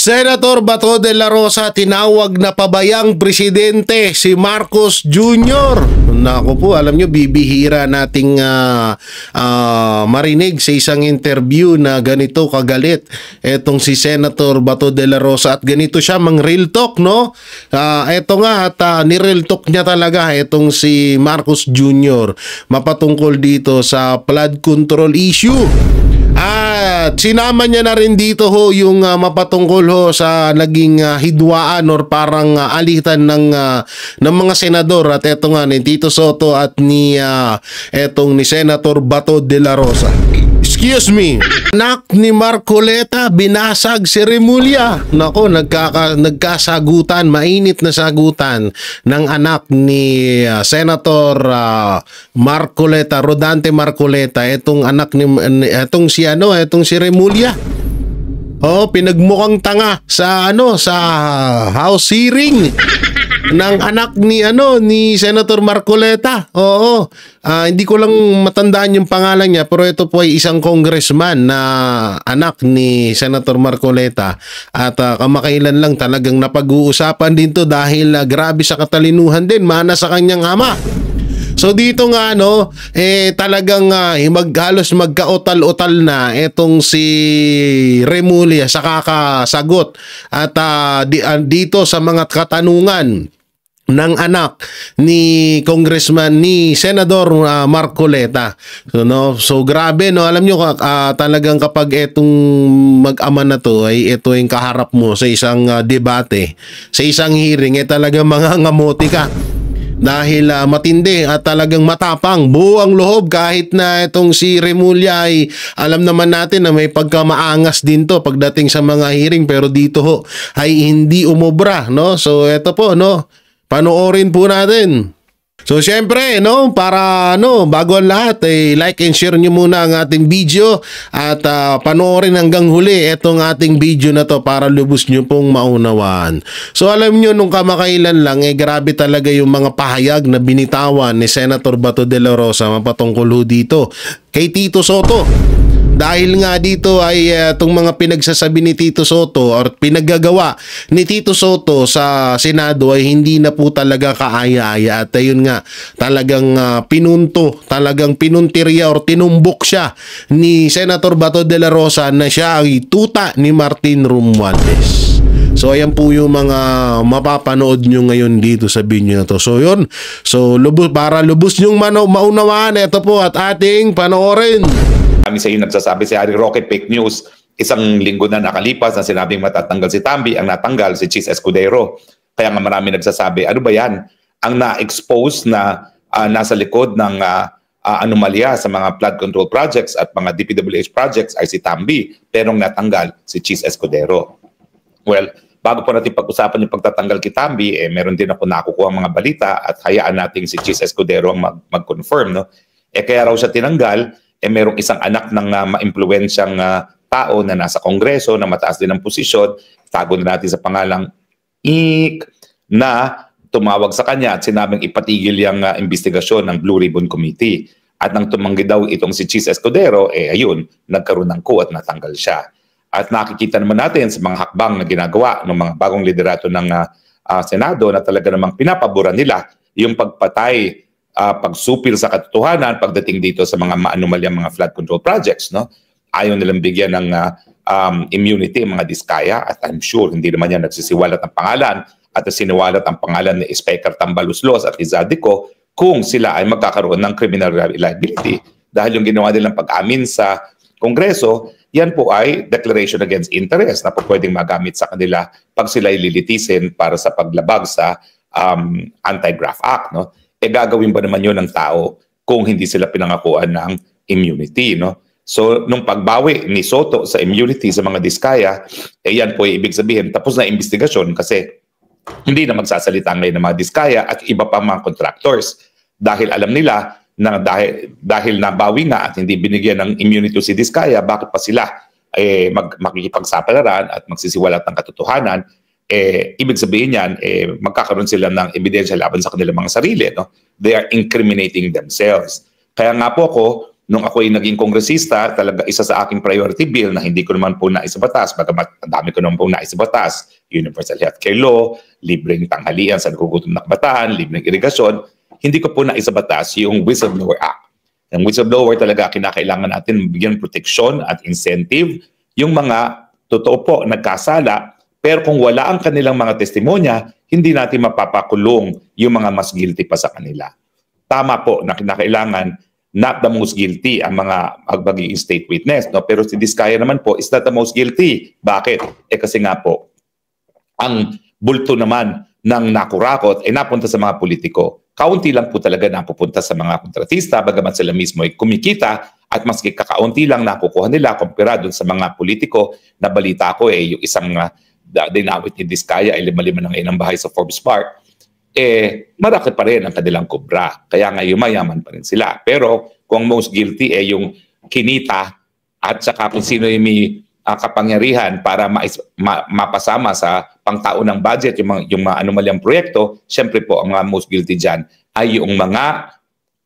Senator Bato de la Rosa tinawag na pabayang presidente si Marcos Jr. Naku po, alam nyo, bibihira nating marinig sa isang interview na ganito kagalit etong si Senator Bato de la Rosa at ganito siya mang real talk, no? Eto nga at ni-real talk niya talaga etong si Marcos Jr. mapatungkol dito sa flood control issue. At sinama niya na rin dito ho yung mapatungkol ho sa naging hidwaan or parang alitan ng mga senador at eto nga ni Tito Soto at ni etong ni Senator Bato de la Rosa. Excuse me. Anak ni Marcoleta binasag si Remulla. Nako, nagkasagutan, mainit na sagutan ng anak ni Senator Marcoleta, Rodante Marcoleta, etong anak ni etong si Remulla. Oh, pinagmukhang tanga sa sa house hearing ng anak ni Senator Marcoleta. Oo. Hindi ko lang matandaan yung pangalan niya, pero ito po ay isang congressman na anak ni Senator Marcoleta at kamakailan lang talagang napag-uusapan din to dahil grabe sa katalinuhan din, mana sa kanyang ama. So dito nga talagang halos magkaotal-otal na etong si Remulla sa kakasagot at dito sa mga katanungan ng anak ni Congressman ni Senador Marcoleta. So grabe, no, alam nyo talagang kapag etong mag-ama na to ay ito yung kaharap mo sa isang debate, sa isang hearing, talagang mga ngamote ka. Dahil matindi at talagang matapang, buo ang loob kahit na itong si Remulla ay alam naman natin na may pagkamaangas din to pagdating sa mga hearing, pero dito ho ay hindi umobra, no? So eto po, no, panoorin po natin. So syempre, para bago ang lahat, like and share nyo muna ang ating video at panoorin hanggang huli itong ating video na to para lubos nyo pong maunawaan. So alam nyo, nung kamakailan lang, grabe talaga yung mga pahayag na binitawan ni Senator Bato de la Rosa mapatungkol dito kay Tito Soto. Dahil nga dito ay itong mga pinagsasabi ni Tito Soto or pinaggagawa ni Tito Soto sa Senado ay hindi na po talaga kaaya-aya at ayun nga talagang talagang pinuntirya or tinumbok siya ni Senator Bato de la Rosa na siya ay tuta ni Martin Romualdez. So ayan po yung mga mapapanood nyo ngayon dito sa video na to. So yun, para lubos nyong maunawaan, ito po at ating panoorin. Kami sa iyo nagsasabi si Harry Roque, fake news. Isang linggo na nakalipas na sinabing matatanggal si Tambi, ang natanggal si Chis Escudero. Kaya nga marami nagsasabi, ano ba yan? Ang na-expose na nasa likod ng anomalya sa mga flood control projects at mga DPWH projects ay si Tambi, pero natanggal si Chis Escudero. Well, bago po natin pag-usapan yung pagtatanggal kay Tambi, meron din ako nakukuha mga balita at hayaan natin si Chis Escudero ang mag-confirm. No? Kaya raw siya tinanggal, merong isang anak ng ma-impluwensyang tao na nasa Kongreso na mataas din ang posisyon, tago na natin sa pangalang Ik, na tumawag sa kanya at sinabing ipatigil yung investigasyon ng Blue Ribbon Committee. At nang tumanggi daw itong si Chis Escudero, ayun, nagkaroon ng coup at natanggal siya. At nakikita naman natin sa mga hakbang na ginagawa ng mga bagong liderato ng Senado na talaga namang pinapaboran nila yung pagpatay, pagsupil sa katotohanan pagdating dito sa mga maanomalyang mga flood control projects. No? Ayaw nilang bigyan ng immunity mga diskaya at I'm sure hindi naman yan nagsisiwalat ng pangalan at siniwalat ang pangalan ni Speaker Tambaluslos at Izadico kung sila ay magkakaroon ng criminal liability dahil yung ginawa nilang pag-amin sa Kongreso, yan po ay declaration against interest na po pwedeng magamit sa kanila pag sila ililitisin para sa paglabag sa Anti-Graft Act. No? Gagawin ba naman yun ng tao kung hindi sila pinangakuan ng immunity, no? So, nung pagbawi ni Soto sa immunity sa mga diskaya, yan po ay ibig sabihin, tapos na investigasyon kasi hindi na magsasalita ngayon ng mga diskaya at iba pa mga contractors. Dahil alam nila na dahil nabawi nga at hindi binigyan ng immunity si diskaya, bakit pa sila makikipagsapalaran at magsisiwalat ng katotohanan? Ibig sabihin yan, magkakaroon sila ng ebidensya laban sa kanilang mga sarili. No? They are incriminating themselves. Kaya nga po ako nung ako ay naging kongresista, talaga isa sa aking priority bill na hindi ko naman po naisabatas, bagamat ang dami ko naman po naisabatas, universal healthcare law, libreng tanghalian sa nagugutom na kabataan, libreng irigasyon, hindi ko po naisabatas yung Whistleblower Act. Ang whistleblower talaga kinakailangan natin bigyan proteksyon at incentive yung mga totoo po nagkasala, pero kung wala ang kanilang mga testimonya, hindi natin mapapakulong yung mga mas guilty pa sa kanila. Tama po na kinakailangan not the most guilty ang mga magiging state witness. No? Pero si Diskaya naman po is not the most guilty. Bakit? Kasi nga po, ang bulto naman ng nakurakot ay napunta sa mga politiko. Kaunti lang po talaga napupunta sa mga kontratista, bagamat sila mismo ay kumikita at maski kakaunti lang nakukuha nila kumpara dun sa mga politiko na balita ko yung isang dinawit ni Diskaya ay 5-5 na ngayon ang bahay sa Forbes Park. Marami pa rin ang kanilang kubra. Kaya nga yumayaman pa rin sila. Pero kung most guilty yung kinita at saka kung sino yung may kapangyarihan para mapasama sa pangtaunang budget yung mga anomalyang proyekto, syempre po ang mga most guilty dyan ay yung mga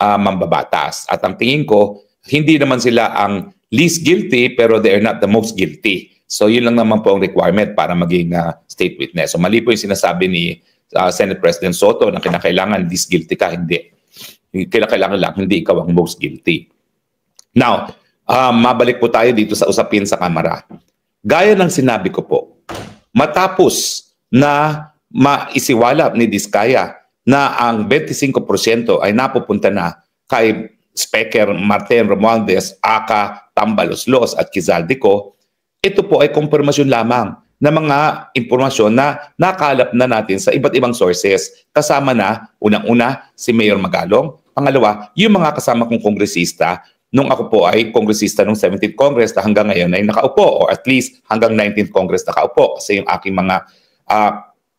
mambabatas. At ang tingin ko, hindi naman sila ang least guilty pero they are not the most guilty. So yun lang naman po ang requirement para maging state witness. So mali po yung sinasabi ni Senate President Soto na kinakailangan least guilty ka, hindi. Kinakailangan lang, hindi ikaw ang most guilty. Now, mabalik po tayo dito sa usapin sa Kamara. Gaya ng sinabi ko po, matapos na maisiwalap ni Diskaya na ang 25% ay napupunta na kay Speaker Martin Romualdez, aka Tambaloslos at Quezalteco, ito po ay kumpirmasyon lamang na mga impormasyon na nakalap na natin sa iba't ibang sources. Kasama na, unang-una, si Mayor Magalong. Pangalawa, yung mga kasama kong kongresista nung ako po ay kongresista ng 17th Congress na hanggang ngayon ay nakaupo, or at least hanggang 19th Congress nakaupo. Kasi yung aking mga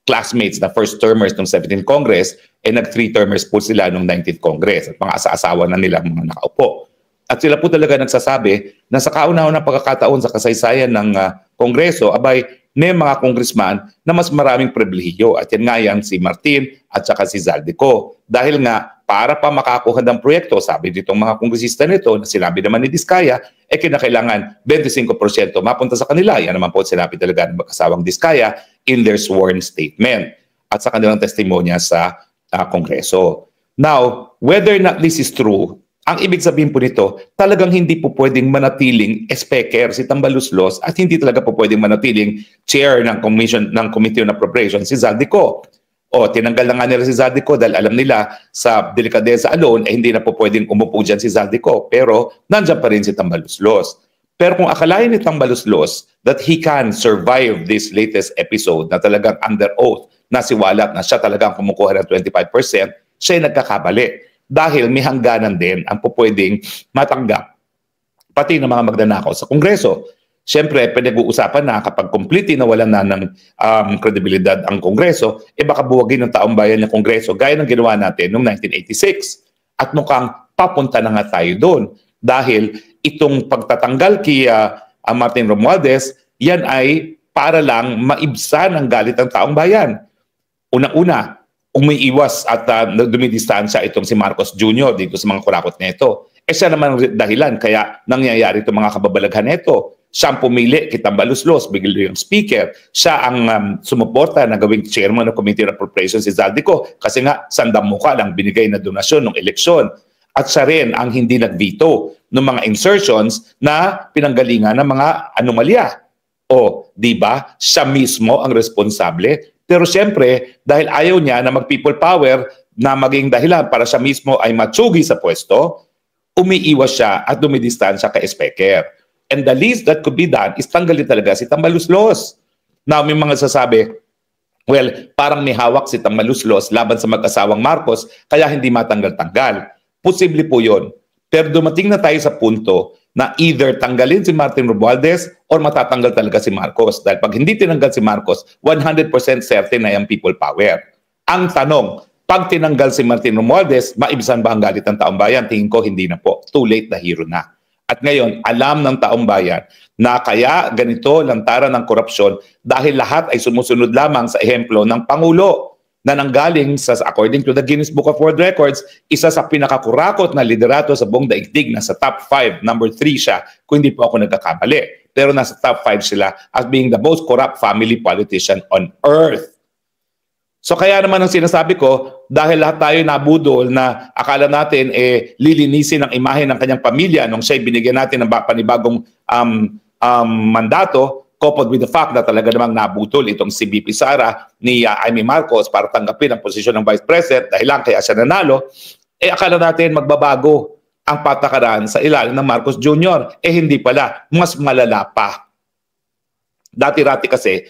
classmates na first termers ng 17th Congress, nag-3-termers po sila ng 19th Congress. At mga asa-asawa na nilang mga nakaupo. At sila po talaga nagsasabi na sa kauna-unang pagkakataon sa kasaysayan ng Kongreso, abay, may mga congressman na mas maraming pribilehiyo. At yan nga yan si Martin at saka si Zaldico. Dahil nga, para pa makakuha ng proyekto, sabi ditong mga kongresista nito, na sinabi naman ni Diskaya, kinakailangan 25% mapunta sa kanila. Yan naman po sinabi talaga ng mag-asawang Diskaya in their sworn statement at sa kanilang testimonya sa Kongreso. Now, whether or not this is true, ang ibig sabihin po nito, talagang hindi po pwedeng manatiling speaker si Tambaloslos at hindi talaga po pwedeng manatiling chair ng Committee on Appropriations si Zaldico. O tinanggal na nga nila si Zaldico dahil alam nila sa delikadeza alone hindi na po pwedeng umupo dyan si Zaldico. Pero nandiyan pa rin si Tambaloslos. Pero kung akalain ni Tambaloslos that he can survive this latest episode na talagang under oath na siwalat na siya talagang kumukuha ng 25%, siya ay nagkakabali. Dahil may hangganan din ang pupwedeng matanggap pati ng mga magnanakaw sa Kongreso. Siyempre, pinag-uusapan na kapag completely nawalan na ng kredibilidad ang Kongreso, baka buwagin ng taong bayan ng Kongreso gaya ng ginawa natin noong 1986. At mukhang papunta na nga tayo doon. Dahil itong pagtatanggal kay Martin Romualdez, yan ay para lang maibsan ang galit ng taong bayan. Unang-una, umiiwas at dumidistansya itong si Marcos Jr. dito sa mga kurakot na ito. Siya naman ang dahilan kaya nangyayari itong mga kababalaghan na ito. Siya ang pumili kay Tambaloslos, bigla yung speaker. Siya ang sumuporta na gawing chairman ng Committee on Appropriations si Zaldico kasi nga sandang muka lang binigay na donasyon ng eleksyon. At siya rin ang hindi nag-veto ng mga insertions na pinanggalingan ng mga anomalya. O, di ba, siya mismo ang responsable. Pero siyempre, dahil ayaw niya na mag-people power na maging dahilan para siya mismo ay matsugi sa pwesto, umiiwas siya at dumidistansya kay Speaker. And the least that could be done is tanggalin talaga si Tambaloslos. Now, may mga sasabi, well, parang may hawak si Tambaloslos laban sa mag-asawang Marcos, kaya hindi matanggal-tanggal. Posible po yun. Pero dumating na tayo sa punto na either tanggalin si Martin Romualdez or matatanggal talaga si Marcos. Dahil pag hindi tinanggal si Marcos, 100% certain na yung people power. Ang tanong, pag tinanggal si Martin Romualdez, maibsan ba ang galit ng taong bayan? Tingin ko hindi na po. Too late na hero na. At ngayon, alam ng taong bayan na kaya ganito lantaran ng korupsyon dahil lahat ay sumusunod lamang sa ehemplo ng Pangulo. na nanggaling sa, according to the Guinness Book of World Records, isa sa pinakakurakot na liderato sa buong daigdig, na sa top 5, number 3 siya, kung hindi po ako nagkakamali. Pero nasa top 5 sila as being the most corrupt family politician on earth. So kaya naman ang sinasabi ko, dahil lahat tayo nabudol na akala natin lilinisin ang imahe ng kanyang pamilya nung siya'y binigyan natin ng panibagong mandato, coupled with the fact na talaga namang nabutol itong si VP Sara ni Amy Marcos para tanggapin ang posisyon ng Vice President dahil lang kaya siya nanalo, akala natin magbabago ang patakaran sa ilalim ng Marcos Jr. Hindi pala, mas malala pa. Dati-rati kasi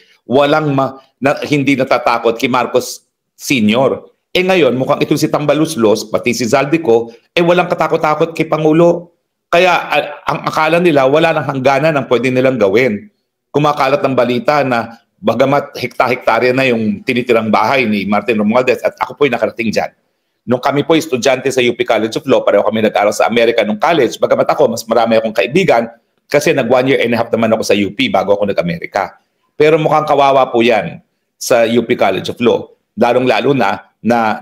hindi natatakot kay Marcos Sr. Ngayon, mukhang itong si Tambaluslos, pati si Zaldico, walang katakot-takot kay Pangulo. Kaya ang akala nila, wala nang hangganan ang pwede nilang gawin. Kumakalat ng balita na bagamat hekta-hektarya na yung tinitirang bahay ni Martin Romualdez at ako po'y nakarating dyan. Nung kami po estudyante sa UP College of Law, pareho kami nag-aral sa Amerika nung college, bagamat ako, mas marami akong kaibigan kasi nag 1 year and a half naman ako sa UP bago ako nag-Amerika. Pero mukhang kawawa po yan sa UP College of Law, lalong-lalo na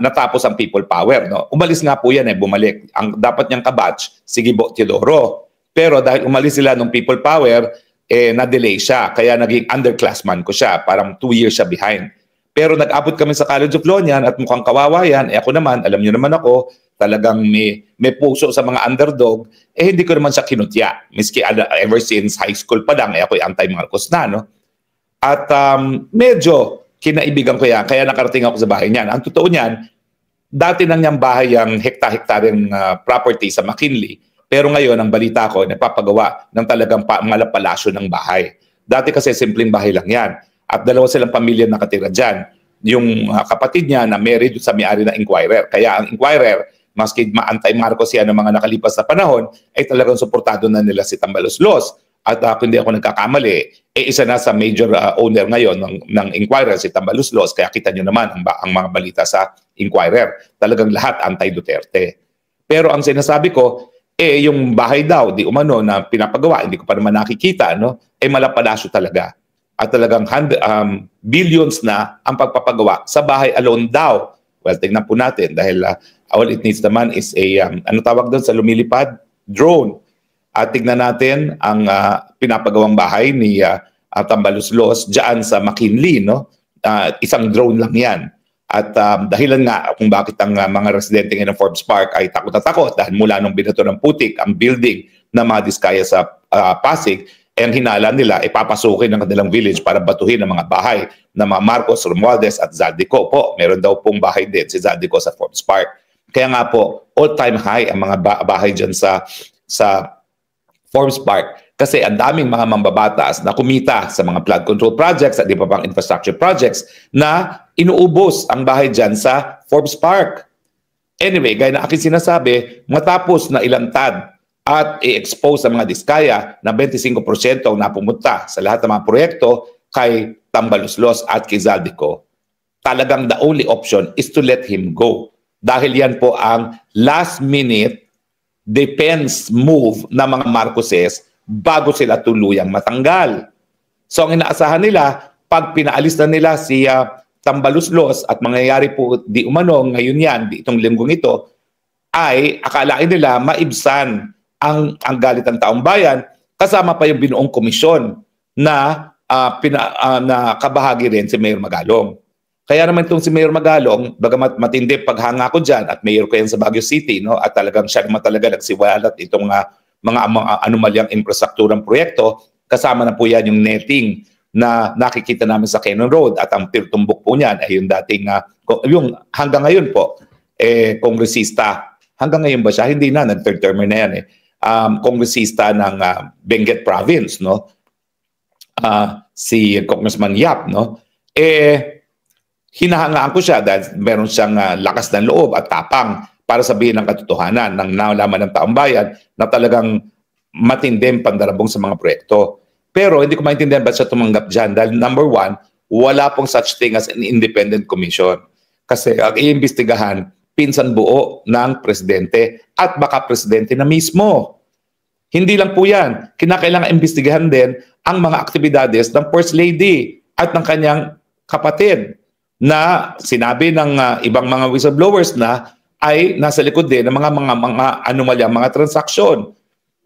natapos ang people power. No? Umalis nga po yan, bumalik. Ang dapat niyang kabatch, si Gibo Teodoro. Pero dahil umalis sila ng people power, na-delay siya. Kaya naging underclassman ko siya. Parang 2 years siya behind. Pero nag-abot kami sa College of Law niyan at mukhang kawawa yan. Ako naman, alam niyo naman ako, talagang may puso sa mga underdog. Hindi ko naman siya kinutya. Miski ever since high school pa lang, ako'y anti-Marcos na. No? At medyo kinaibigan ko yan. Kaya nakarating ako sa bahay niyan. Ang totoo niyan, dati nang niyang bahay ang hekta-hektaryang property sa McKinley. Pero ngayon, ang balita ko, napapagawa ng talagang malapalasyo ng bahay. Dati kasi simpleng bahay lang yan. At dalawa silang pamilya nakatira dyan. Yung kapatid niya na married sa may-ari na Inquirer. Kaya ang Inquirer, maski anti-Marcos yan ng mga nakalipas na panahon, ay talagang suportado na nila si Tambaluslos. At kung hindi ako nagkakamali, isa na sa major owner ngayon ng Inquirer, si Tambaluslos. Kaya kita nyo naman ang mga balita sa Inquirer. Talagang lahat anti-Duterte. Pero ang sinasabi ko, yung bahay daw, di umano na pinapagawa, hindi ko pa naman nakikita, no? Malapalasyo talaga. At talagang billions na ang pagpapagawa sa bahay alone daw. Well, tingnan po natin dahil all it needs naman is ano tawag doon sa lumilipad? Drone. At tingnan natin ang pinapagawang bahay ni Tambaluslos dyan sa McKinley, no? Isang drone lang yan. At dahilan nga kung bakit ang mga residente ng Forbes Park ay takot na takot dahil mula nung binato ng putik ang building na mga diskaya sa Pasig, ang hinala nila papasukin ng kanilang village para batuhin ang mga bahay ng mga Marcos, Romualdez at Zaldico. Po, meron daw pong bahay din si Zaldico sa Forbes Park. Kaya nga po, all-time high ang mga bahay dyan sa Forbes Park. Kasi ang daming mga mambabatas na kumita sa mga flood control projects at di pa pang infrastructure projects na inuubos ang bahay dyan sa Forbes Park. Anyway, gaya na aking sinasabi, matapos na ilantad at i-expose ang mga diskaya na 25% ang napumunta sa lahat ng mga proyekto kay Tambaluslos at kay Zaldico, talagang the only option is to let him go. Dahil yan po ang last-minute defense move ng mga Marcoses bago sila tuluyang matanggal. So ang inaasahan nila, pag pinaalis na nila si Tambaluslos at mangyayari po di umano ngayon yan, itong linggong ito, ay akalain nila maibsan ang galit ng taong bayan kasama pa yung binuong komisyon na kabahagi rin si Mayor Magalong. Kaya naman itong si Mayor Magalong, bagamat matindi paghanga ko dyan at mayor ko yan sa Baguio City, no? At talagang siya naman talaga nagsiwalat itong mga anomalyang infrastrukturang proyekto, kasama na po yan yung netting na nakikita namin sa Cannon Road at ang tumbok po niyan ay yung dating, yung hanggang ngayon po, kongresista. Hanggang ngayon ba siya? Hindi na, nag-third termer na yan kongresista ng Benguet Province, no? Si Congressman Yap, no? Hinahangaan ko siya dahil meron siyang lakas ng loob at tapang para sabihin ng katotohanan ng nalaman ng taong bayan na talagang matinding pandarabong sa mga proyekto. Pero hindi ko maintindihan ba't siya tumanggap dyan dahil number one, wala pong such thing as an independent commission. Kasi ang iimbestigahan, pinsan buo ng presidente at baka presidente na mismo. Hindi lang po yan. Kinakailangan imbestigahan din ang mga aktibidades ng First Lady at ng kanyang kapatid na sinabi ng ibang mga whistleblowers na ay nasa likod din ng mga anomalya, mga transaksyon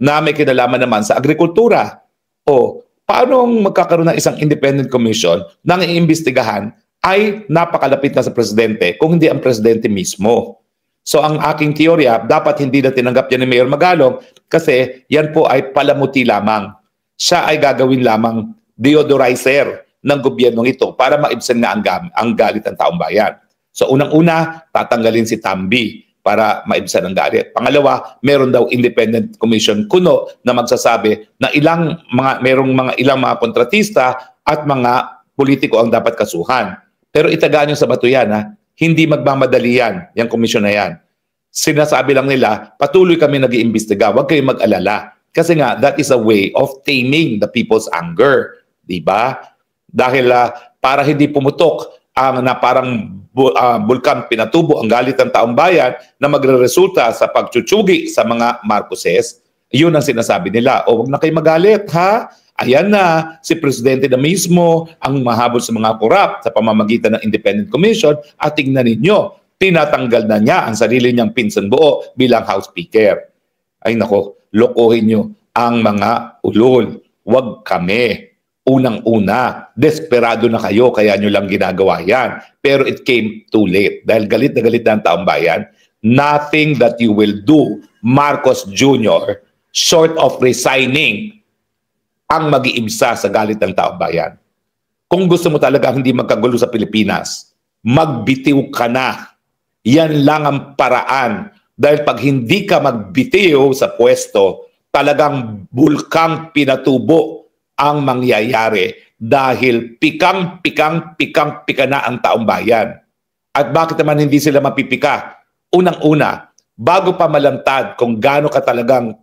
na may kinalaman naman sa agrikultura. O paano magkakaroon ng isang independent commission na iimbestigahan ay napakalapit na sa presidente kung hindi ang presidente mismo? So ang aking teorya, dapat hindi na tinanggap yan ni Mayor Magalong kasi yan po ay palamuti lamang. Siya ay gagawin lamang deodorizer ng gobyernong ito para maibsan nga ang galit ng taong bayan. So unang-una, tatanggalin si Tambi para maibsan ang galit. Pangalawa, meron daw independent commission kuno na magsasabi na merong ilang mga kontratista at mga politiko ang dapat kasuhan. Pero itagaan nyo sa bato yan, ha? Hindi magmamadali yan, yung komisyon na yan. Sinasabi lang nila, patuloy kami nag-iimbestiga, huwag kayong mag-alala. Kasi nga, that is a way of taming the people's anger. Diba? Dahil para hindi pumutok na parang bulkan pinatubo ang galit ng taong bayan na magre-resulta sa pagchuchugi sa mga Marcoses, yun ang sinasabi nila. O huwag na kayo magalit, ha? Ayan na, si Presidente na mismo ang mahabol sa mga korap sa pamamagitan ng Independent Commission at tingnan ninyo, tinatanggal na niya ang sarili niyang pinsan buo bilang House Speaker. Ay nako, lokohin nyo ang mga ulol. Huwag kami. Unang-una, desperado na kayo kaya nyo lang ginagawa yan. Pero it came too late. Dahil galit na ang taong bayan, nothing that you will do, Marcos Jr., short of resigning, ang mag-iibsa sa galit ng taong bayan. Kung gusto mo talaga hindi magkagulo sa Pilipinas, magbitiw ka na. Yan lang ang paraan. Dahil pag hindi ka magbitiw sa pwesto, talagang bulkang pinatubo ang mangyayari dahil pikang pika na ang taong bayan. At bakit naman hindi sila mapipika? Unang-una, bago pa malantad kung gaano ka talagang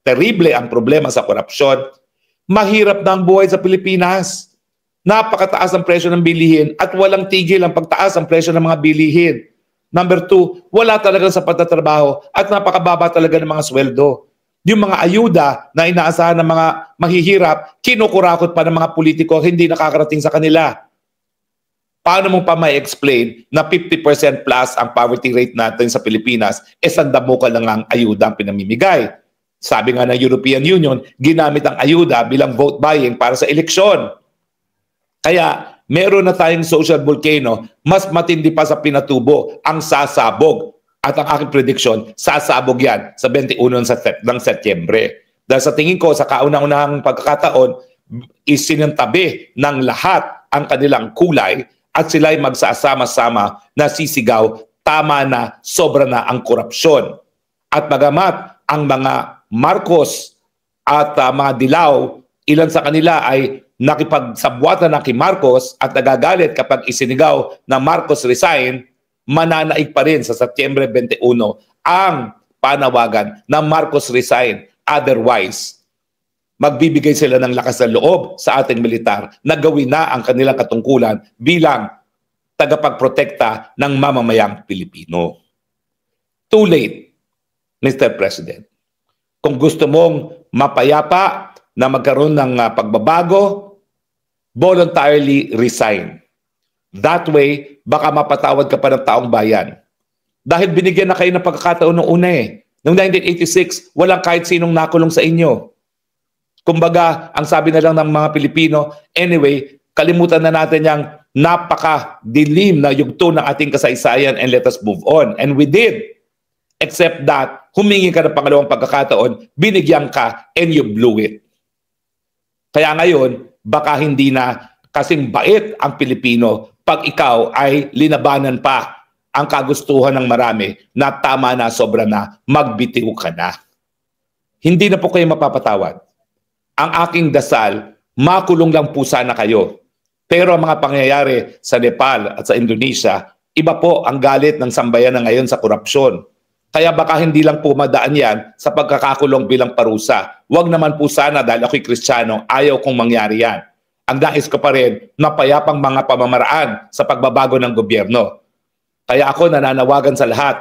terrible ang problema sa korupsyon, mahirap na ang buhay sa Pilipinas. Napakataas ang presyo ng bilihin at walang tigil ang pagtaas ang presyo ng mga bilihin. Number 2, wala talagang sapat na trabaho at napakababa talaga ng mga sweldo. Yung mga ayuda na inaasahan ng mga mahihirap, kinukurakot pa ng mga politiko, hindi nakakarating sa kanila. Paano mo pa may explain na 50% plus ang poverty rate natin sa Pilipinas, sandamukal lang ang ayuda ang pinamimigay? Sabi nga ng European Union, ginamit ang ayuda bilang vote buying para sa eleksyon. Kaya meron na tayong social volcano, mas matindi pa sa pinatubo ang sasabog. At ang aking prediction, sasabog yan sa 21 ng Setyembre. Dahil sa tingin ko, sa kaunang-unahang pagkakataon, isinantabi ng lahat ang kanilang kulay at sila'y magsasama-sama na sisigaw, tama na, sobra na ang korupsyon. At bagamat ang mga Marcos at mga Dilaw, ilan sa kanila ay nakipagsabwatan na kay Marcos at nagagalit kapag isinigaw na Marcos resign, mananaig pa rin sa Setyembre 21 ang panawagan na Marcos resign. Otherwise, magbibigay sila ng lakas ng loob sa ating militar na gawin na ang kanilang katungkulan bilang tagapagprotekta ng mamamayang Pilipino. Too late, Mr. President. Kung gusto mong mapayapa na magkaroon ng pagbabago, voluntarily resign. That way, baka mapatawad ka pa ng taong bayan. Dahil binigyan na kayo ng pagkakataon noong una eh. Noong 1986, walang kahit sinong nakulong sa inyo. Kumbaga, ang sabi na lang ng mga Pilipino, anyway, kalimutan na natin yung napaka-dilim na yugto ng ating kasaysayan and let us move on. And we did. Except that, humingi ka ng pangalawang pagkakataon, binigyan ka, and you blew it. Kaya ngayon, baka hindi na kasing bait ang Pilipino pag ikaw ay linabanan pa ang kagustuhan ng marami na tama na, sobra na, magbitiw ka na. Hindi na po kayo mapapatawad. Ang aking dasal, makulong lang po sana kayo. Pero ang mga pangyayari sa Nepal at sa Indonesia, iba po ang galit ng sambayanan ngayon sa korupsyon. Kaya baka hindi lang po madaan yan sa pagkakakulong bilang parusa. Huwag naman po sana dahil ako'y Kristiyano, ayaw kong mangyari yan. Ang nais ko pa rin, mapayapang mga pamamaraan sa pagbabago ng gobyerno. Kaya ako nananawagan sa lahat.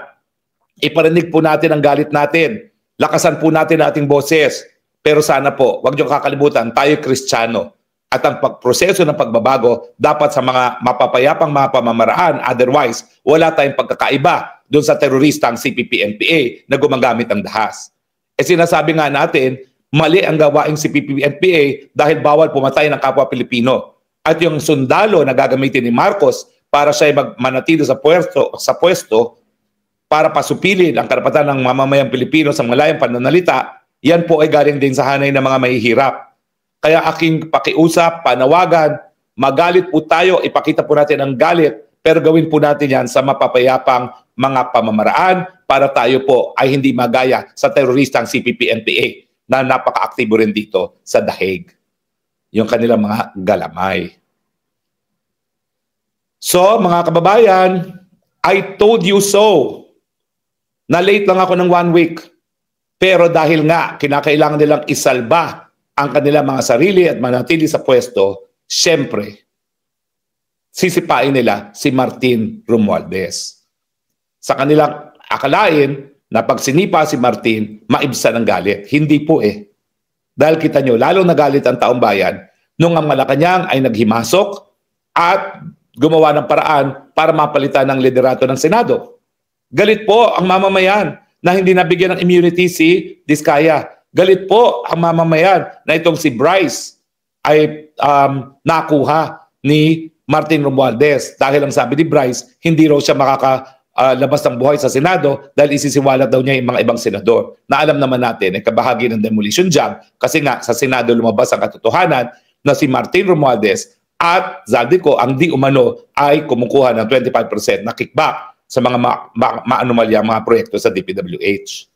Iparinig po natin ang galit natin. Lakasan po natin ang ating boses. Pero sana po, huwag niyong kakalimutan, tayo Kristiyano. At ang proseso ng pagbabago dapat sa mga mapapayapang mga pamamaraan, otherwise wala tayong pagkakaiba doon sa teroristang CPP-NPA na gumagamit ng dahas. Sinasabi nga natin, mali ang gawaing CPP-NPA dahil bawal pumatay ng kapwa Pilipino. At yung sundalo na gagamitin ni Marcos para siya manatili sa pwesto para pasupilin ang karapatan ng mamamayang Pilipino sa malayang pananalita, yan po ay galing din sa hanay ng mga mahihirap. Kaya aking pakiusap, panawagan, magalit po tayo, ipakita po natin ang galit, pero gawin po natin yan sa mapapayapang mga pamamaraan para tayo po ay hindi magaya sa teroristang CPP-NPA na napaka-aktibo rin dito sa Dahig. Yung kanilang mga galamay. So, mga kababayan, I told you so. Na-late lang ako ng 1 week. Pero dahil nga, kinakailangan nilang isalba ang kanilang mga sarili at manatili sa pwesto, syempre, sisipain nila si Martin Romualdez. Sa kanilang akalain na pag sinipa si Martin, maibsan ang galit. Hindi po eh. Dahil kita nyo, lalong nagalit ang taong bayan nung ang Malacanang ay naghimasok at gumawa ng paraan para mapalitan ng liderato ng Senado. Galit po ang mamamayan na hindi nabigyan ng immunity si Diskaya. Galit po ang mamamayan na itong si Bryce ay nakuha ni Martin Romualdez dahil ang sabi ni Bryce, hindi raw siya makakalabas ng buhay sa Senado dahil isisiwalat daw niya yung mga ibang senador na alam naman natin ay kabahagi ng demolition job kasi nga sa Senado lumabas ang katotohanan na si Martin Romualdez at Zaldico ang di umano ay kumukuha ng 25% na kickback sa mga maanumalyang mga proyekto sa DPWH.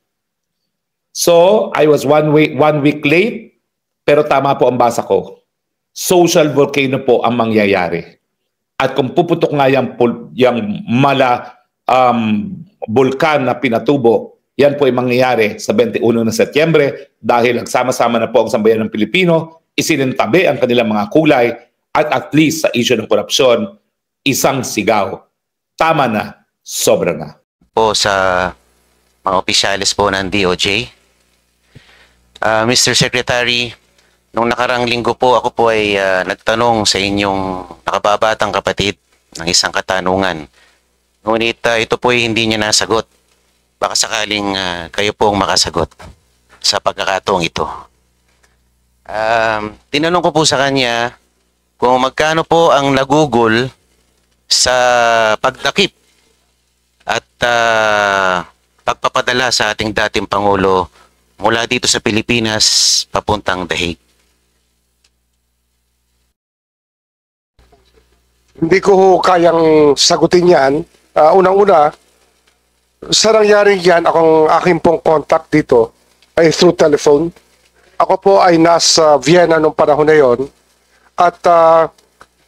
So, I was one week late, pero tama po ang basa ko. Social volcano po ang mangyayari. At kung puputok nga yung bulkan na pinatubo, yan po ay mangyayari sa 21 na Setyembre dahil nagsama-sama na po ang sambayan ng Pilipino, isinintabi ang kanilang mga kulay at least sa issue ng korupsyon, isang sigaw. Tama na, sobra na. Po sa mga opisyalis po ng DOJ. Mr. Secretary, nung nakarang linggo po ako po ay nagtanong sa inyong nakababatang kapatid ng isang katanungan. Ngunit ito po ay hindi niya nasagot. Baka sakaling kayo pong makasagot sa pagkakataong ito. Tinanong ko po sa kanya kung magkano po ang nagugol sa pagdakip at pagpapadala sa ating dating Pangulo mula dito sa Pilipinas papuntang Dahig. Hindi ko kayang sagutin yan. Unang-una, sa nangyari yan, aking pong contact dito ay through telephone. Ako po ay nasa Vienna nung panahon na yon at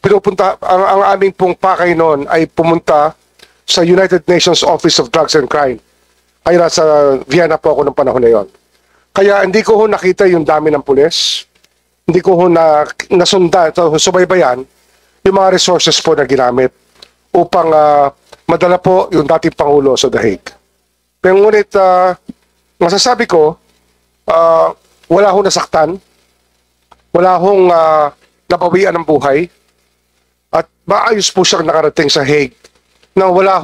pinupunta, ang aming pong pakay noon ay pumunta sa United Nations Office of Drugs and Crime. Ay nasa Vienna po ako nung panahon na yon. Kaya hindi ko nakita yung dami ng pulis. Hindi ko nasundan, subaybayan yung mga resources po na ginamit upang madala po yung dating Pangulo sa Dahig. Pero ngunit masasabi ko, wala hong nasaktan, wala hong nabawian ng buhay, at maayos po siyang nakarating sa Hague na wala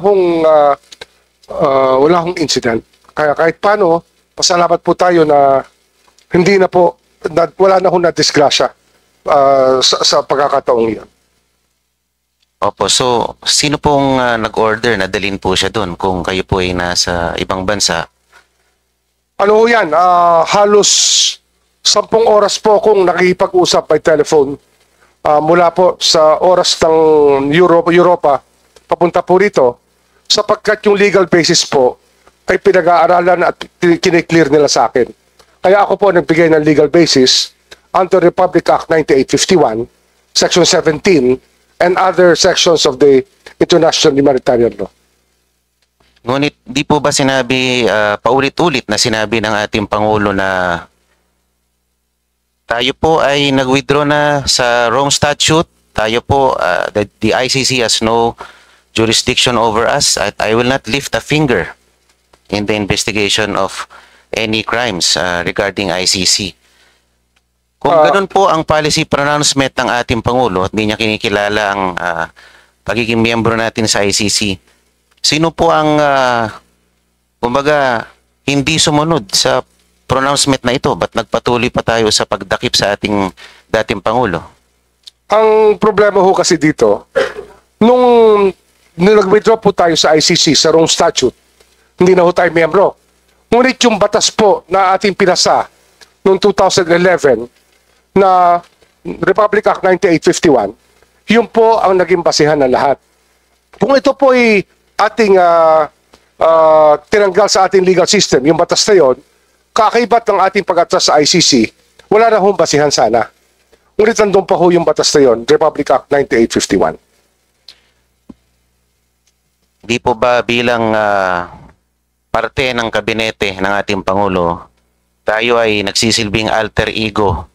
hong incident. Kaya kahit paano, pasalamat po tayo na hindi na po, wala na hong na-disgrasya sa pagkakataong iyan. Opo, so sino pong nag-order na dalhin po siya doon kung kayo po ay nasa ibang bansa? Ano yan, halos 10 oras po akong nakikipag-usap by telephone mula po sa oras ng Europa papunta po rito sapagkat yung legal basis po ay pinag-aaralan at kiniklear nila sa akin. Kaya ako po nagbigay ng legal basis under Republic Act 9851, Section 17, and other sections of the International Humanitarian Law. Ngunit di po ba sinabi, paulit-ulit na sinabi ng ating Pangulo na tayo po ay nag-withdraw na sa Rome Statute, tayo po, the ICC has no jurisdiction over us at I will not lift a finger in the investigation of any crimes regarding ICC. Kung ganun po ang policy pronouncement ng ating Pangulo at hindi niya kinikilala ang pagiging miyembro natin sa ICC, sino po ang, kumbaga, hindi sumunod sa pronouncement na ito? Ba't nagpatuloy pa tayo sa pagdakip sa ating dating Pangulo? Ang problema ho kasi dito, nung nag-withdraw po tayo sa ICC sa wrong statute, hindi na ho tayo miyembro. Ngunit yung batas po na ating pinasa noong 2011 na Republic Act 9851, yun po ang naging basihan ng lahat. Kung ito po ay ating tinanggal sa ating legal system, yung batas na yun, kakaibat ng ating pag-atras sa ICC, wala na hong basihan sana. Ngunit nandun pa ho yung batas na yun, Republic Act 9851. Di po ba bilang parte ng kabinete ng ating Pangulo, tayo ay nagsisilbing alter ego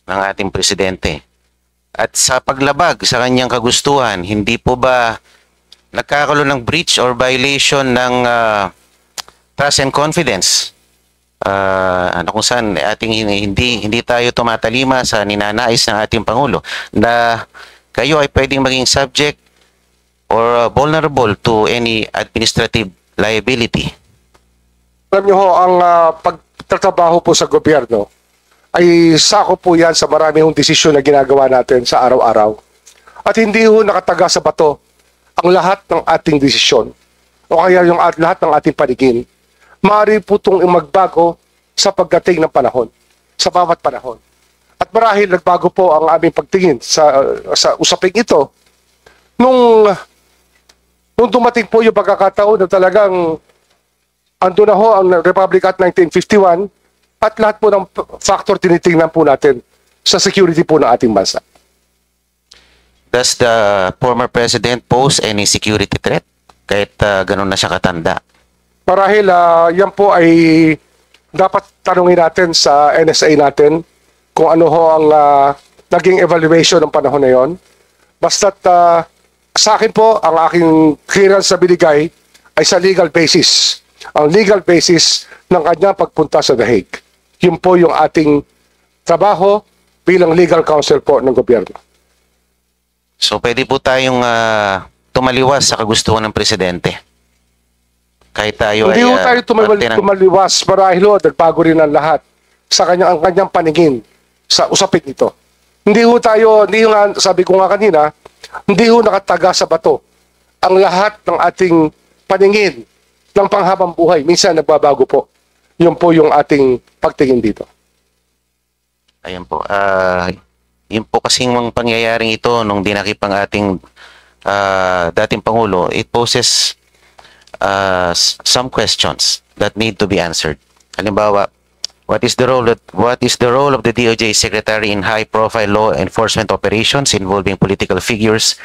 ng ating presidente? At sa paglabag sa kanyang kagustuhan, hindi po ba nagkakaroon ng breach or violation ng trust and confidence? Kung saan ating hindi tayo tumatalima sa ninanais ng ating Pangulo na kayo ay pwedeng maging subject or vulnerable to any administrative liability. Alam niyo ho, ang pagtatrabaho po sa gobyerno ay sako po yan sa marami hong desisyon na ginagawa natin sa araw-araw. At hindi ho nakataga sa bato ang lahat ng ating desisyon o kaya yung lahat ng ating paningin. Maaari po itong magbago sa pagdating ng panahon, sa bawat panahon. At marahil nagbago po ang aming pagtingin sa usaping ito nung dumating po yung pagkakataon na talagang ando na ho ang Republic Act 1951 at lahat po ng factor tinitingnan po natin sa security po ng ating bansa. Does the former president pose any security threat kahit ganun na siya katanda? Marahil yan po ay dapat tanungin natin sa NSA natin kung ano ho ang naging evaluation ng panahon na yon. Basta't sa akin po, ang aking clearance na binigay ay sa legal basis. Ang legal basis ng kanyang pagpunta sa The Hague. Yun po yung ating trabaho bilang legal counsel po ng gobyerno. So pwede po tayong tumaliwas sa kagustuhan ng presidente? Kahit tayo Hindi ay... ho tayo tumaliwas, marahil ho, nagbago rin ang lahat sa ang kanyang paningin sa usapin ito. Hindi ho tayo, sabi ko nga kanina, hindi ho nakataga sa bato ang lahat ng ating paningin ng panghabang buhay. Minsan nagbabago po. Yun po yung ating pagtingin dito. Ayan po. Yun po kasing mga pangyayaring ito nung dinakip ang ating dating Pangulo, it poses some questions that need to be answered. Halimbawa, what is the role of the DOJ Secretary in high-profile law enforcement operations involving political figures,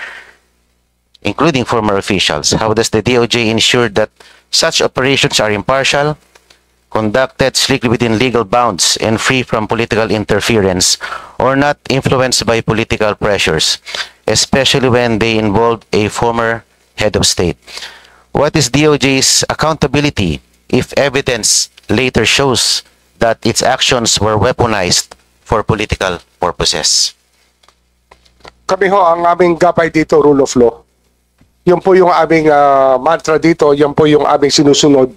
including former officials? How does the DOJ ensure that such operations are impartial, conducted strictly within legal bounds, and free from political interference, or not influenced by political pressures, especially when they involve a former head of state? What is DOJ's accountability if evidence later shows that its actions were weaponized for political purposes? Kami ho, ang aming gabay dito, rule of law. Yun po yung aming mantra dito, yun po yung aming sinusunod.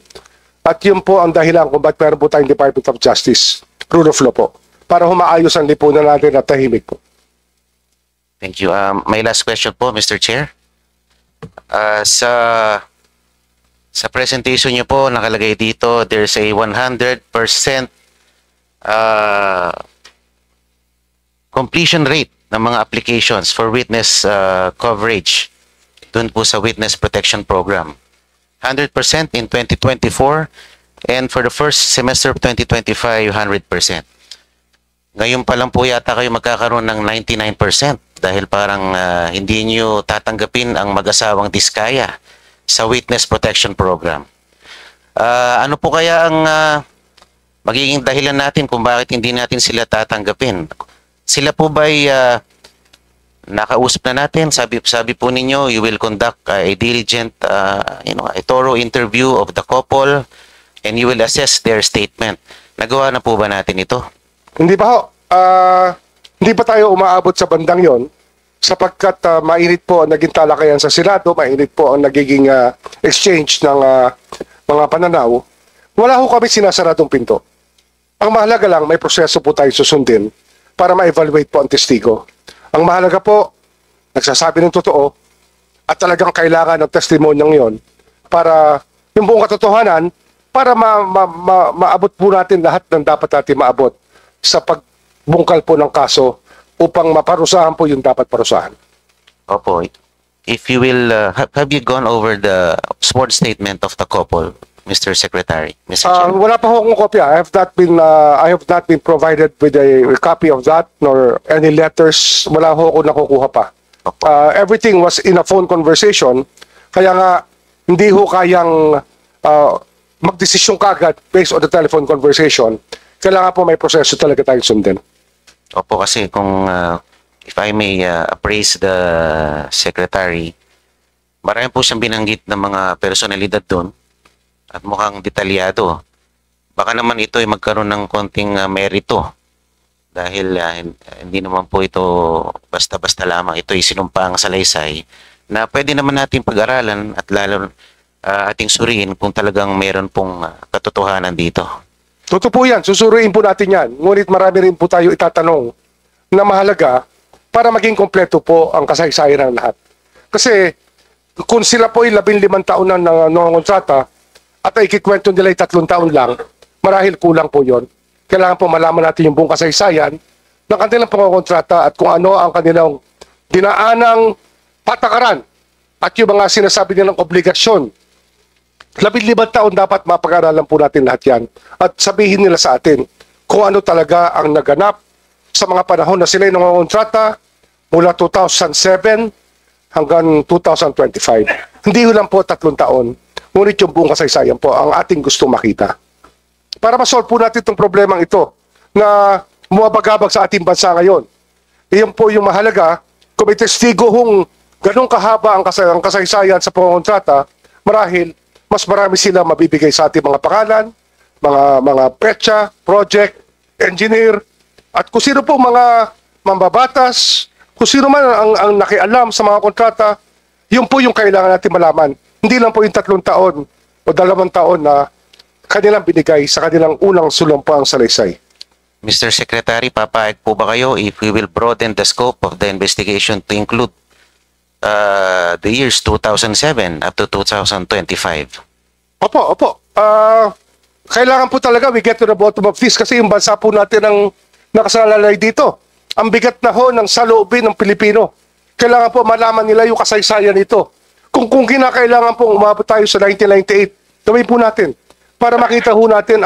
At yun po ang dahilan kung ba't meron po tayong Department of Justice, rule of law po, para humaayos ang lipunan natin at tahimik po. Thank you. My last question po, Mr. Chair. Sa presentation niyo po, nakalagay dito, there's a 100% completion rate ng mga applications for witness coverage dun po sa Witness Protection Program. 100% in 2024 and for the first semester of 2025, 100%. Ngayon pa lang po yata kayo magkakaroon ng 99% dahil parang hindi nyo tatanggapin ang mag-asawang diskaya sa Witness Protection Program. Ano po kaya ang magiging dahilan natin kung bakit hindi natin sila tatanggapin? Sila po ba'y nakausap na natin? Sabi po ninyo, you will conduct a diligent, a thorough interview of the couple and you will assess their statement. Nagawa na po ba natin ito? Hindi pa ho. hindi pa tayo umaabot sa bandang yon sapagkat mainit po ang naging talakayan sa Senado, mainit po ang nagiging exchange ng mga pananaw. Wala ho kami sinasaradong pinto. Ang mahalaga lang, may proseso po tayo susundin para ma-evaluate po ang testigo. Ang mahalaga po, nagsasabi ng totoo at talagang kailangan ng testimonyang yon para yung buong katotohanan, para maabot po natin lahat ng dapat natin maabot sa pagbungkal po ng kaso upang maparusahan po yung dapat parusahan. Opo. If you will, have you gone over the sworn statement of the couple, Mr. Secretary? Mr. Chair? Wala pa ho akong kopya. I have not been provided with a copy of that nor any letters. Wala ho ako nakukuha pa. Everything was in a phone conversation. Kaya nga, hindi ho kayang magdesisyon kagad based on the telephone conversation. Kailangan po may proseso talaga tayong sundin. Opo, kasi kung, if I may appraise the Secretary, marami po siyang binanggit ng mga personalidad doon at mukhang detalyado. Baka naman ito ay magkaroon ng konting merito dahil hindi naman po ito basta-basta lamang. Ito ay sinumpang salaysay na pwede naman natin pag-aralan at lalo ating suriin kung talagang meron pong katotohanan dito. Totoo po yan. Susuruin po natin yan. Ngunit marami rin po tayo itatanong na mahalaga para maging kompleto po ang kasaysayan ng lahat. Kasi kung sila po ay 15 taon na nangongontrata at ay kikwento nila ay 3 taon lang, marahil kulang po yon. Kailangan po malaman natin yung buong kasaysayan ng kanilang pangongontrata at kung ano ang kanilang dinaanang patakaran at yung mga sinasabi nilang obligasyon. 15 taon dapat mapag-aralan po natin lahat yan at sabihin nila sa atin kung ano talaga ang naganap sa mga panahon na sila yung nangongontrata mula 2007 hanggang 2025. Hindi lang po 3 taon, ngunit yung buong kasaysayan po ang ating gustong makita. Para ma-solve po natin itong problemang ito na bumabagabag sa ating bansa ngayon. Iyon po yung mahalaga, kung may testigo hong ganun kahaba ang kasaysayan sa pangongontrata, marahil mas marami sila mabibigay sa ating mga pangalan, mga petsa, project, engineer, at kung sino po mga mambabatas, kung sino man ang nakialam sa mga kontrata, yun po yung kailangan natin malaman. Hindi lang po yung 3 taon o 2 taon na kanilang binigay sa kanilang unang sulumpang salaysay. Mr. Secretary, papayag po ba kayo if we will broaden the scope of the investigation to include the years 2007 up to 2025? Opo. Kailangan po talaga we get to the bottom of this kasi yung bansa po natin ang nakasalalay dito. Ang bigat na ho ng saloobin ng Pilipino. Kailangan po malaman nila yung kasaysayan nito. Kung kinakailangan po umabot tayo sa 1998, gawin po natin para makita ho natin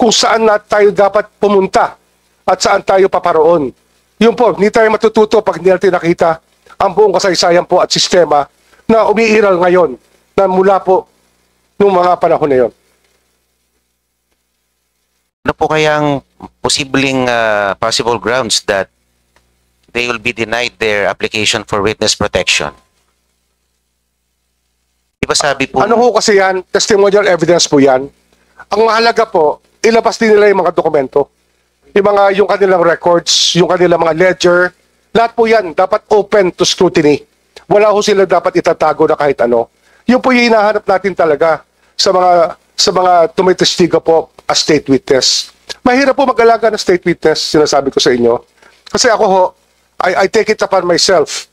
kung saan tayo dapat pumunta at saan tayo paparoon. Yun po, hindi tayo matututo pag hindi natin nakita ang buong kasaysayan po at sistema na umiiral ngayon na mula po noong mga panahon na yun. Ano po kayang posibleng possible grounds that they will be denied their application for witness protection? Di ba sabi po... Ano ho kasi yan? Testimonial evidence po yan. Ang mahalaga po, ilabas din nila yung mga dokumento. Yung kanilang records, yung kanilang mga ledger, lahat po yan dapat open to scrutiny. Wala ho sila dapat itatago na kahit ano. Yun po yung hinahanap natin talaga sa mga tumitestigo po as state witness. Mahirap po mag-alaga ng state witness, sinasabi ko sa inyo. Kasi ako ho, I take it upon myself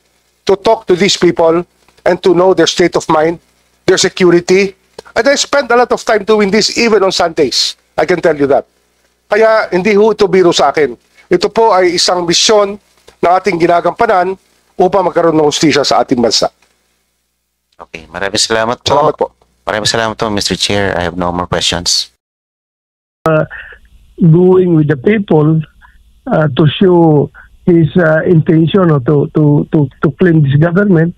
to talk to these people and to know their state of mind, their security. And I spend a lot of time doing this even on Sundays. I can tell you that. Kaya hindi ho ito biro sa akin. Ito po ay isang misyon na ating ginagampanan upang magkaroon ng hustisya sa ating bansa. Okay, maraming salamat po. Salamat po. Maraming salamat po, Mr. Chair. I have no more questions. Going with the people to show his intention or to clean this government,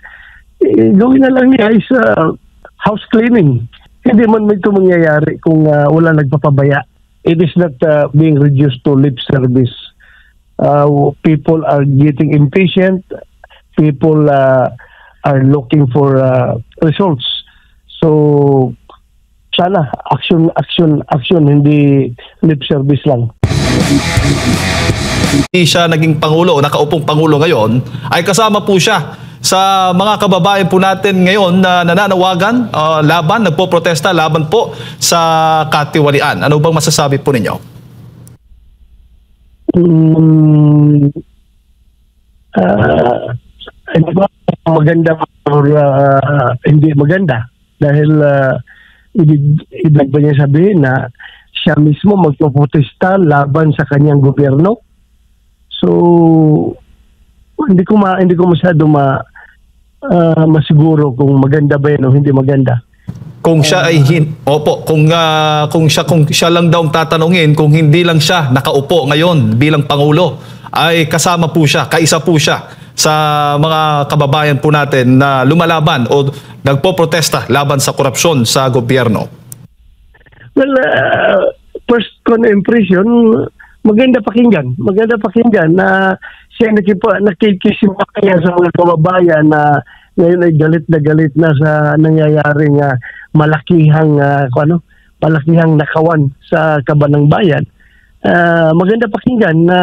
gawin na lang niya is house cleaning. Hindi man ito mangyayari kung wala nagpapabaya. It is not being reduced to lip service. People are getting impatient. People are looking for results. So, sana action, hindi lip service lang. hindi siya naging Pangulo o nakaupong Pangulo ngayon, ay kasama po siya sa mga kababayan po natin ngayon na nananawagan, nagpo-protesta laban po sa katiwalian. Ano bang masasabi po ninyo? Maganda or hindi maganda dahil ibig ba niya sabihin na siya mismo magpo-protesta laban sa kanyang gobyerno. So hindi ko masyado masiguro kung maganda ba yan o hindi maganda. Kung siya ay kung siya lang daw tatanungin, kung hindi lang siya nakaupo ngayon bilang Pangulo, ay kasama po siya, kaisa po siya sa mga kababayan po natin na lumalaban o nagpo-protesta laban sa korupsyon sa gobyerno. Well, first impression, maganda pakinggan na siya nakikisimpatya sa mga kababayan na ngayon ay galit na sa nangyayaring malakihang nakawan sa kabanang bayan. Maganda pakinggan na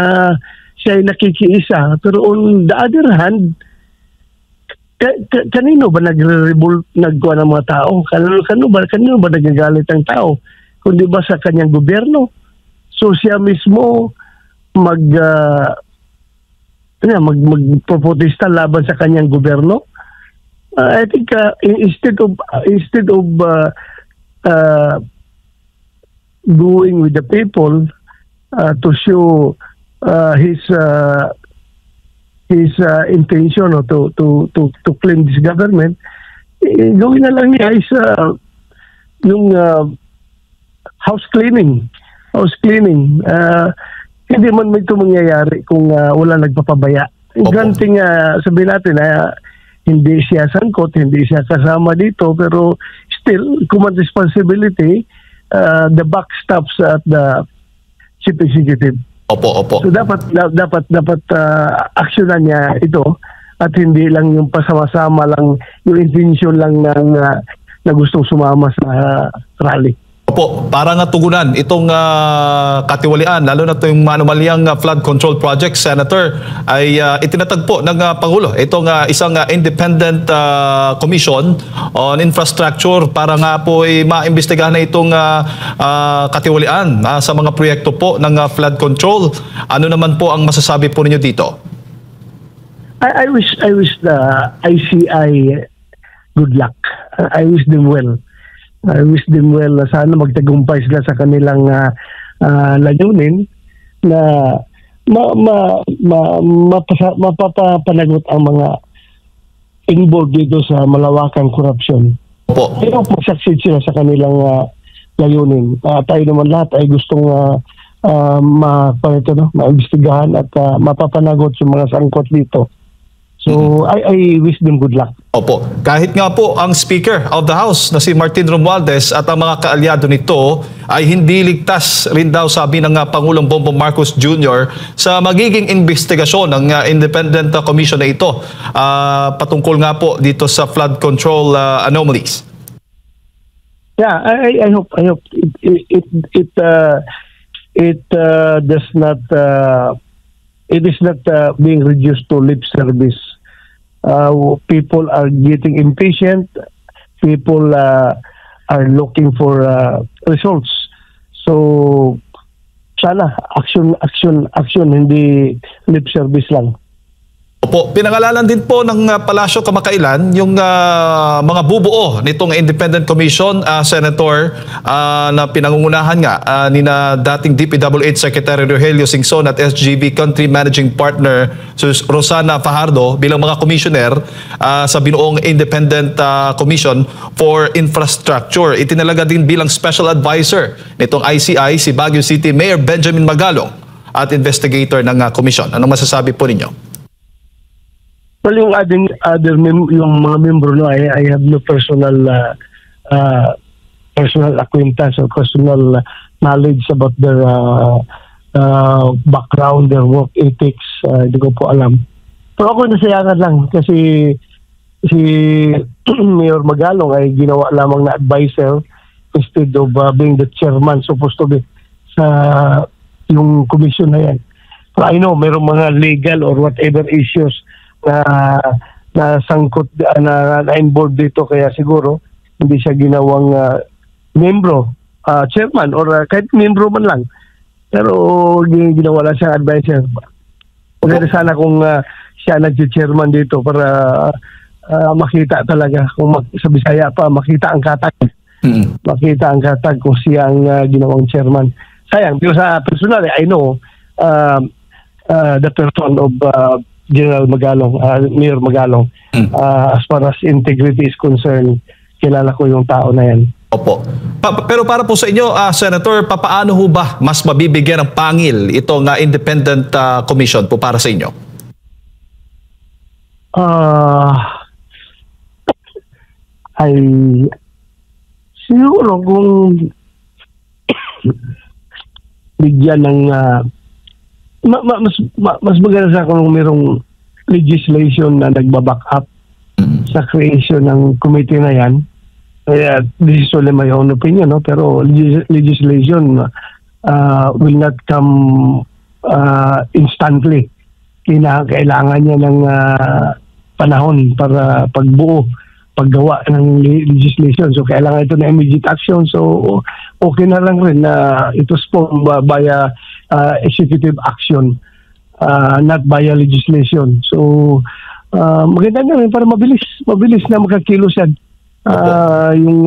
siya ay nakikiisa, pero on the other hand, kanino ba nagre-revolt nagkuha ng mga tao? Kanino ba nagagalit ang tao? Kundi ba sa kanyang gobyerno? So siya mismo magprotesta laban sa kanyang gobyerno. I think instead of going with the people to show his intention to claim this government, gawin na lang niya is yung house cleaning. Hindi man ito mangyayari kung wala nagpapabaya. Granting sabihin natin na hindi siya sangkot, hindi siya kasama dito, pero still, command responsibility, the buck stops at the chief executive. Opo. So dapat aksyonan niya ito at hindi lang yung pasama-sama lang, yung intention lang na gustong sumama sa rally. Opo, para nga tugunan itong katiwalian, lalo na itong manumalyang flood control project, Senator, ay itinatagpo ng Pangulo itong isang independent commission on infrastructure para nga po ay maimbestigahan na itong katiwalian sa mga proyekto po ng flood control. Ano naman po ang masasabi po ninyo dito? I wish the ICI good luck. I wish them well. Sana magtagumpay sila sa kanilang layunin na mapapanagot ang mga involved dito sa malawakang korupsyon. Opo. Pero succeed sila sa kanilang layunin. Tayo naman lahat ay gustong maimbestigahan at mapapanagot yung mga sangkot dito. So, I wish them good luck. Opo. Kahit nga po ang Speaker of the House na si Martin Romualdez at ang mga kaalyado nito ay hindi ligtas rin daw, sabi ng Pangulong Bongbong Marcos Jr. sa magiging investigasyon ng independent commission na ito patungkol nga po dito sa flood control anomalies. Yeah, I hope it does not it is not being reduced to lip service. People are getting impatient. People are looking for results. So sana action, hindi lip service lang. Opo, pinangalanan din po ng Palasyo kamakailan yung mga bubuo nitong Independent Commission, Senator, na pinangungunahan nga nina dating DPWH Secretary Rogelio Singson at SGB Country Managing Partner Rosana Fajardo bilang mga commissioner sa binuong Independent Commission for Infrastructure. Itinalaga din bilang Special Advisor nitong ICI si Baguio City Mayor Benjamin Magalong at investigator ng commission. Anong masasabi po ninyo? Well, yung yung mga membro, no, I have no personal acquaintance or personal knowledge about their background, their work ethics. Hindi ko po alam. Pero ako nasayangan lang kasi si Mayor Magalong ay ginawa lamang na advisor instead of being the chairman supposed to be sa yung commission na yan. So I know mayroong mga legal or whatever issues na sangkot na involved dito, kaya siguro hindi siya ginawang membro, chairman or kahit membro man lang. Pero ginawa lang siyang advisor. Maganda sana kung siya nag-chairman dito para makita talaga kung sa Bisaya pa makita ang katag. Makita ang katag kung siya ang ginawang chairman. Sayang, pero sa personal, I know the person of General Magalong, Mayor Magalong. As far as integrity is concerned, kilala ko yung tao na yan. Opo. Pero para po sa inyo, Senator, papaano ho ba mas mabibigyan ng pangil itong independent commission po para sa inyo? Ay siguro kung bigyan ng mas maganda sa kung mayroong legislation na nagbaback up sa creation ng committee na yan. Kaya this is only my own opinion, no? Pero legislation will not come instantly. Kailangan niya ng panahon para paggawa ng legislation. So kailangan ito na immediate action. So okay na lang rin na ito via executive action, not via legislation. So maganda na rin para mabilis na makakilos yan yung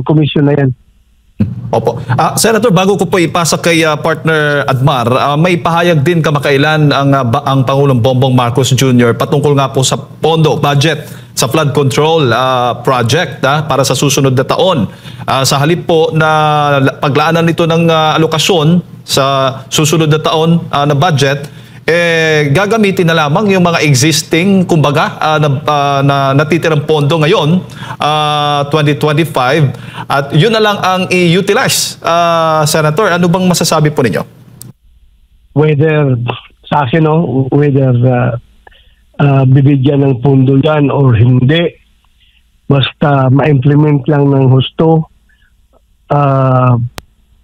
commission na yan. Opo. Senator, bago ko po ipasa kay partner Admar, may pahayag din kamakailan ang Pangulong Bongbong Marcos Jr. patungkol nga po sa pondo, budget sa flood control project para sa susunod na taon. Sa halip po na paglaanan nito ng alokasyon sa susunod na taon na budget, gagamitin na lamang yung mga existing, kumbaga, na natitirang pondo ngayon, 2025, at yun na lang ang i-utilize. Senator, ano bang masasabi po ninyo? Whether, sa akin, whether bibigyan ng pondo yan or hindi, basta ma-implement lang ng husto,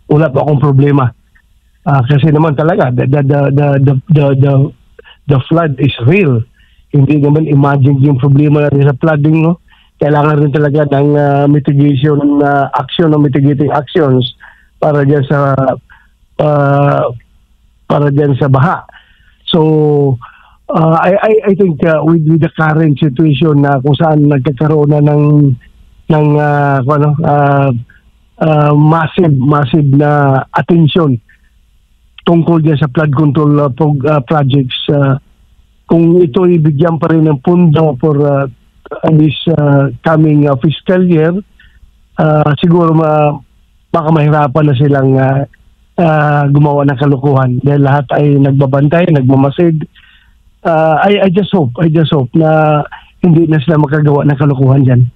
wala pa akong problema. Kasi naman talaga the flood is real. Hindi naman imagine yung problema natin sa flooding, no? Kailangan rin talaga ng mitigation action o mitigating actions para diyan sa baha. So I think with the current situation na kung saan nagkakaroon na ng massive na attention tungkol dyan sa flood control projects, kung ito ibigyan pa rin ng pundo for this coming fiscal year, siguro baka mahirapan na silang gumawa ng kalukuhan dahil lahat ay nagbabantay, nagmamasid. I just hope na hindi na sila makagawa ng kalukuhan dyan.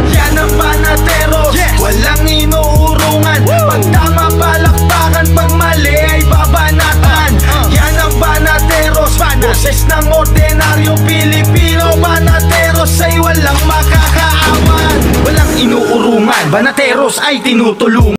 Yan ang Panatero, walang inuurungan. Pag tama palakpakan, pag mali ay babanatan. Yan ang Panateros, boses ng ordinaryong Pilipino. Panateros ay walang makakaawan. Walang inuurungan, Panateros ay tinutulungan.